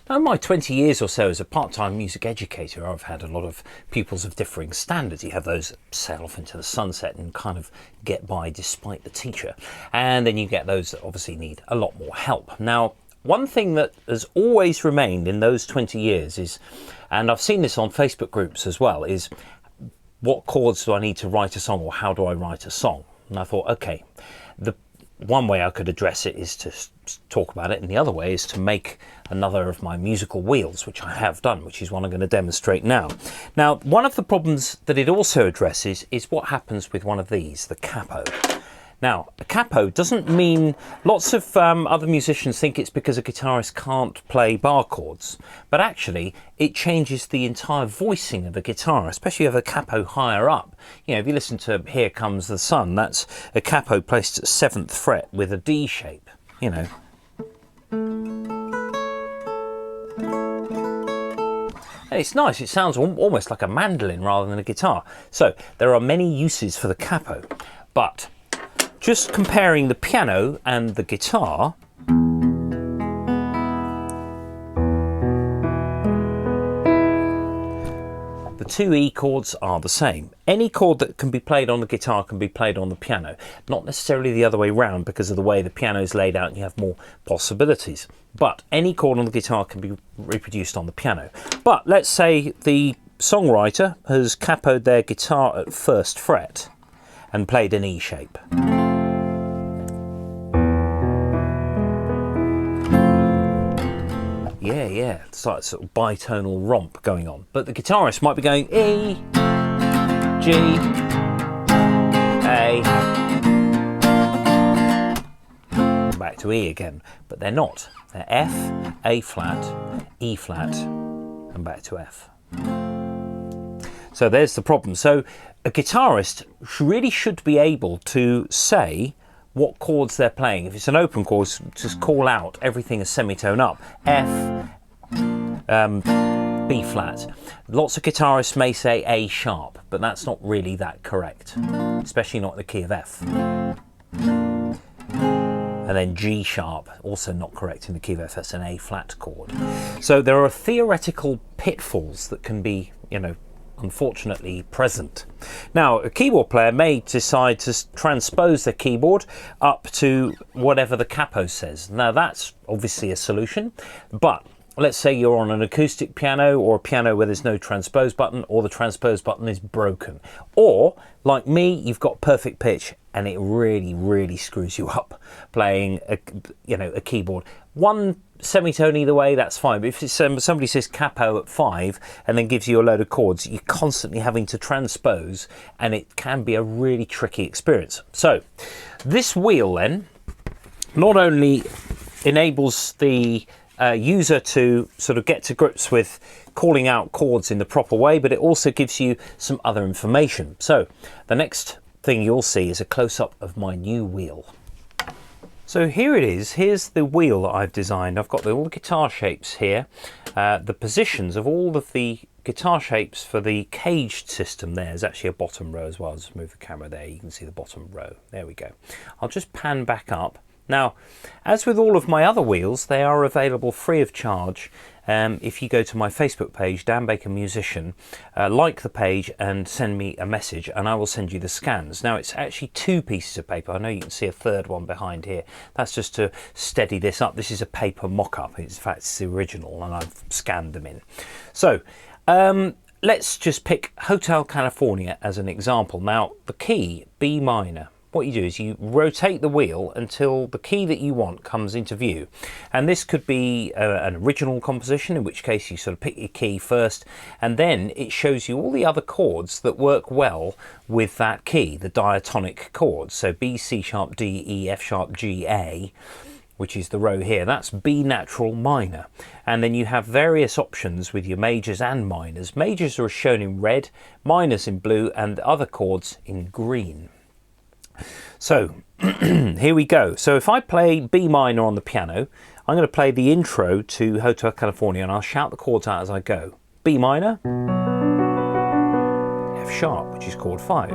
Now, in my 20 years or so as a part-time music educator, I've had a lot of pupils of differing standards. You have those that sail off into the sunset and kind of get by despite the teacher. And then you get those that obviously need a lot more help. Now, one thing that has always remained in those 20 years is, and I've seen this on Facebook groups as well, is what chords do I need to write a song, or how do I write a song? And I thought, okay, the one way I could address it is to talk about it, and the other way is to make another of my musical wheels, which I have done, which is one I'm going to demonstrate now. Now, one of the problems that it also addresses is what happens with one of these, the capo. Now, a capo doesn't mean, lots of other musicians think it's because a guitarist can't play bar chords, but actually it changes the entire voicing of a guitar, especially if you have a capo higher up. You know, if you listen to Here Comes the Sun, that's a capo placed at 7th fret with a D shape, you know. And it's nice, it sounds almost like a mandolin rather than a guitar. So there are many uses for the capo, but just comparing the piano and the guitar, the two E chords are the same. Any chord that can be played on the guitar can be played on the piano, not necessarily the other way round because of the way the piano is laid out and you have more possibilities. But any chord on the guitar can be reproduced on the piano. But let's say the songwriter has capoed their guitar at 1st fret and played an E shape. Yeah, it's like a sort of bitonal romp going on. But the guitarist might be going E, G, A, back to E again. But they're not. They're F, A flat, E flat, and back to F. So there's the problem. So a guitarist really should be able to say what chords they're playing. If it's an open chord, just call out everything a semitone up. F, B flat. Lots of guitarists may say A sharp, but that's not really that correct, especially not in the key of F. And then G sharp, also not correct in the key of F, that's an A flat chord. So there are theoretical pitfalls that can be, you know, unfortunately present. Now, a keyboard player may decide to transpose their keyboard up to whatever the capo says. Now, that's obviously a solution, but let's say you're on an acoustic piano or a piano where there's no transpose button, or the transpose button is broken. Or, like me, you've got perfect pitch and it really screws you up playing a keyboard. One semitone either way, that's fine. But if it's, somebody says capo at 5 and then gives you a load of chords, you're constantly having to transpose, and it can be a really tricky experience. So this wheel then not only enables the user to sort of get to grips with calling out chords in the proper way, but it also gives you some other information. So the next thing you'll see is a close-up of my new wheel. So here it is. Here's the wheel that I've designed. I've got all the guitar shapes here, the positions of all of the guitar shapes for the caged system. There's actually a bottom row as well. I'll just move the camera there. You can see the bottom row. There we go. I'll just pan back up. Now, as with all of my other wheels, they are available free of charge. If you go to my Facebook page, Dan Baker Musician, like the page and send me a message, and I will send you the scans. Now, it's actually 2 pieces of paper. I know you can see a third one behind here. That's just to steady this up. This is a paper mock-up. In fact, it's the original, and I've scanned them in. So, let's just pick Hotel California as an example. Now, the key, B minor. What you do is you rotate the wheel until the key that you want comes into view. And this could be an original composition, in which case you sort of pick your key first, and then it shows you all the other chords that work well with that key, the diatonic chords. So B, C sharp, D, E, F sharp, G, A, which is the row here. That's B natural minor. And then you have various options with your majors and minors. Majors are shown in red, minors in blue, and other chords in green. So here we go. So if I play B minor on the piano, I'm going to play the intro to Hotel California, and I'll shout the chords out as I go. B minor, F sharp, which is chord 5,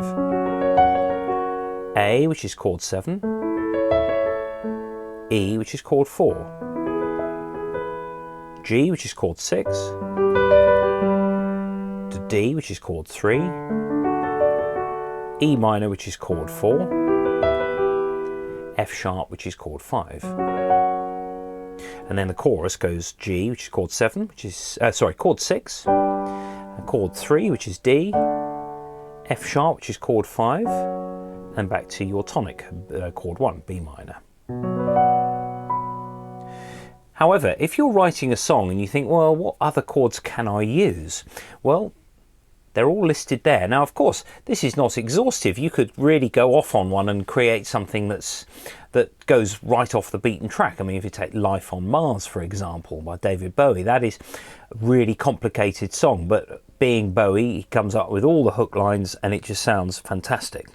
A, which is chord 7, E, which is chord 4, G, which is chord 6, to D, which is chord 3, E minor, which is chord 4, F sharp, which is chord 5. And then the chorus goes G, which is chord 7, which is, chord 6, and chord 3, which is D, F sharp, which is chord 5, and back to your tonic, chord 1, B minor. However, if you're writing a song and you think, well, what other chords can I use? Well, they're all listed there. Now, of course, this is not exhaustive. You could really go off on one and create something that goes right off the beaten track. I mean, if you take Life on Mars, for example, by David Bowie, that is a really complicated song, but being Bowie, he comes up with all the hook lines and it just sounds fantastic.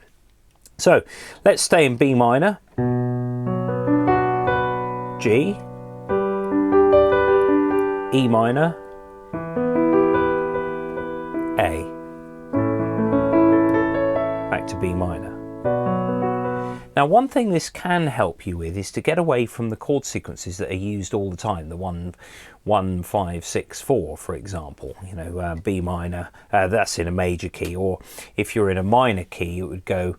So let's stay in B minor, G, E minor, A, back to B minor. Now, one thing this can help you with is to get away from the chord sequences that are used all the time, the 1, 1, 5, 6, 4, for example. You know, B minor, that's in a major key, or if you're in a minor key, it would go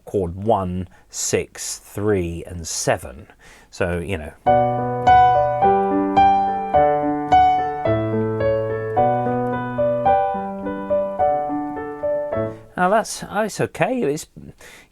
chord 1, 6, 3, and 7. So, you know. Now it's okay. It's,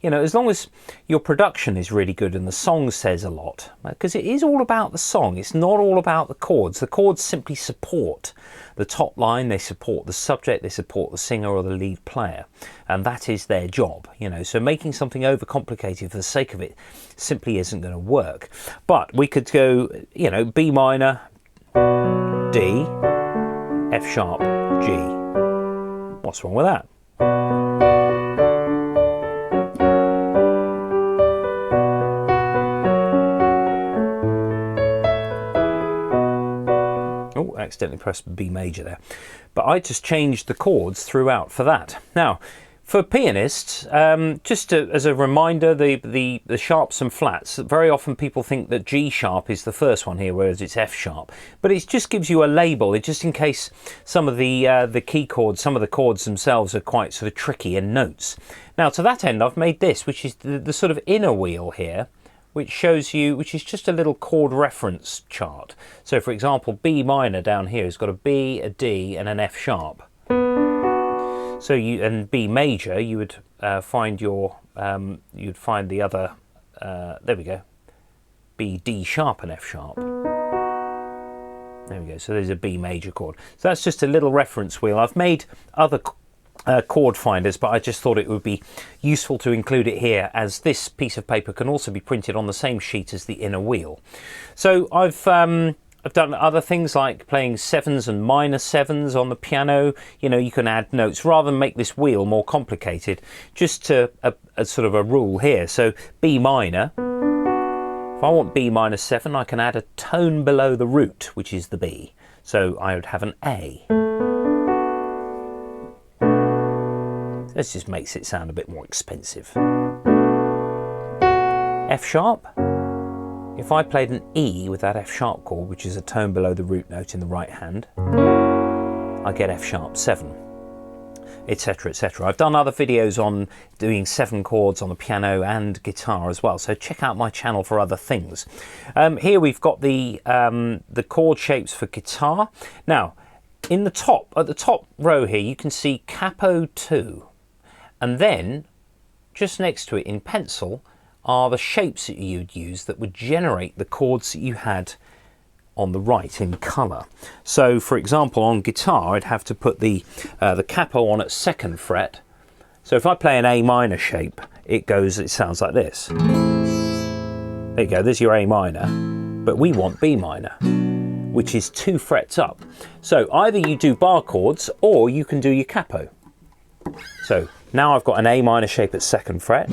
you know, as long as your production is really good and the song says a lot, because it is all about the song. It's not all about the chords. The chords simply support the top line. They support the subject. They support the singer or the lead player, and that is their job. You know, so making something overcomplicated for the sake of it simply isn't going to work. But we could go, you know, B minor, D, F sharp, G. What's wrong with that? Oh, accidentally pressed B major there. But I just changed the chords throughout for that. Now, for pianists, just as a reminder, the sharps and flats, very often people think that G sharp is the first one here, whereas it's F sharp. But it just gives you a label, just in case some of the key chords, some of the chords themselves are quite sort of tricky in notes. Now, to that end, I've made this, which is the sort of inner wheel here, which shows you, which is just a little chord reference chart. So, for example, B minor down here has got a B, a D, and an F sharp. So and B major, you would find your, you'd find the other, there we go, B, D sharp and F sharp. There we go, so there's a B major chord. So that's just a little reference wheel. I've made other chord finders, but I just thought it would be useful to include it here, as this piece of paper can also be printed on the same sheet as the inner wheel. So I've done other things like playing 7s and minor 7s on the piano. You know, you can add notes rather than make this wheel more complicated. Just a sort of a rule here. So B minor, if I want B minor 7, I can add a tone below the root, which is the B. So I would have an A. This just makes it sound a bit more expensive. F sharp. If I played an E with that F sharp chord, which is a tone below the root note in the right hand, I get F sharp 7, etc., etc. I've done other videos on doing 7 chords on the piano and guitar as well, so check out my channel for other things. Here we've got the chord shapes for guitar. Now, at the top row here, you can see Capo 2, and then just next to it in pencil are the shapes that you'd use that would generate the chords that you had on the right in colour. So, for example, on guitar, I'd have to put the capo on at 2nd fret. So if I play an A minor shape, it sounds like this. There you go, there's your A minor, but we want B minor, which is 2 frets up. So either you do bar chords or you can do your capo. So now I've got an A minor shape at 2nd fret,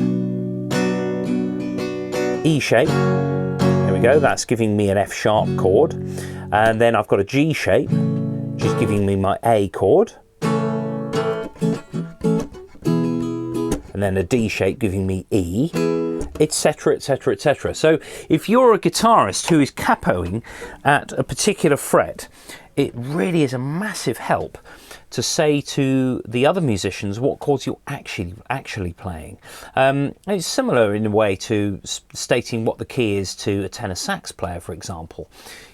E shape, there we go, that's giving me an F sharp chord, and then I've got a G shape, which is giving me my A chord, and then a D shape giving me E, etc, etc, etc. So if you're a guitarist who is capoing at a particular fret, it really is a massive help to say to the other musicians what chords you're actually playing. It's similar in a way to stating what the key is to a tenor sax player, for example.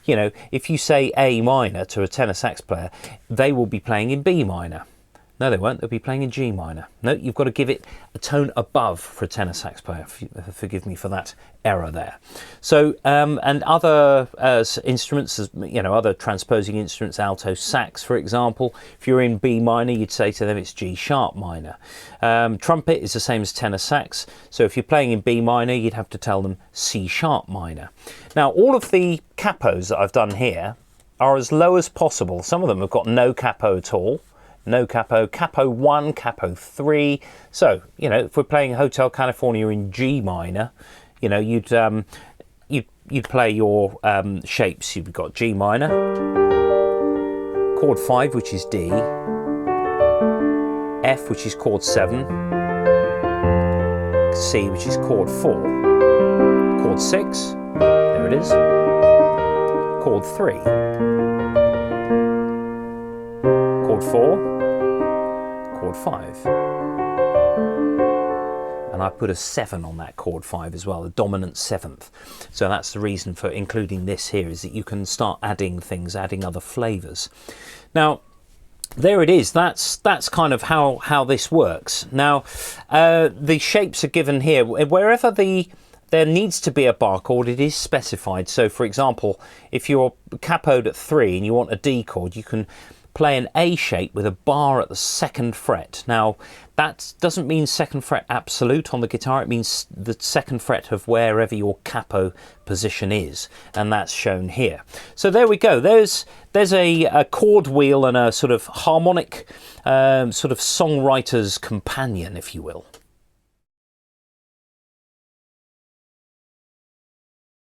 You know, if you say A minor to a tenor sax player, they will be playing in B minor. No, they won't. They'll be playing in G minor. No, you've got to give it a tone above for a tenor sax player. Forgive me for that error there. So, and other instruments, you know, other transposing instruments, alto sax, for example, if you're in B minor, you'd say to them it's G sharp minor. Trumpet is the same as tenor sax. So if you're playing in B minor, you'd have to tell them C sharp minor. Now, all of the capos that I've done here are as low as possible. Some of them have got no capo at all. No capo, capo 1, capo 3. So, you know, if we're playing Hotel California in G minor, you know, you'd play your shapes. You've got G minor, chord 5, which is D, F, which is chord 7, C, which is chord 4, chord 6, there it is, chord 3, chord 4, chord 5, and I put a 7 on that chord 5 as well, a dominant 7th. So that's the reason for including this here, is that you can start adding things, adding other flavors. Now there it is. That's kind of how this works. Now the shapes are given here. Wherever there needs to be a bar chord, it is specified. So for example, if you're capoed at 3 and you want a D chord, you can play an A shape with a bar at the 2nd fret. Now that doesn't mean 2nd fret absolute on the guitar, it means the 2nd fret of wherever your capo position is, and that's shown here. So there we go, there's a chord wheel and a sort of harmonic sort of songwriter's companion, if you will.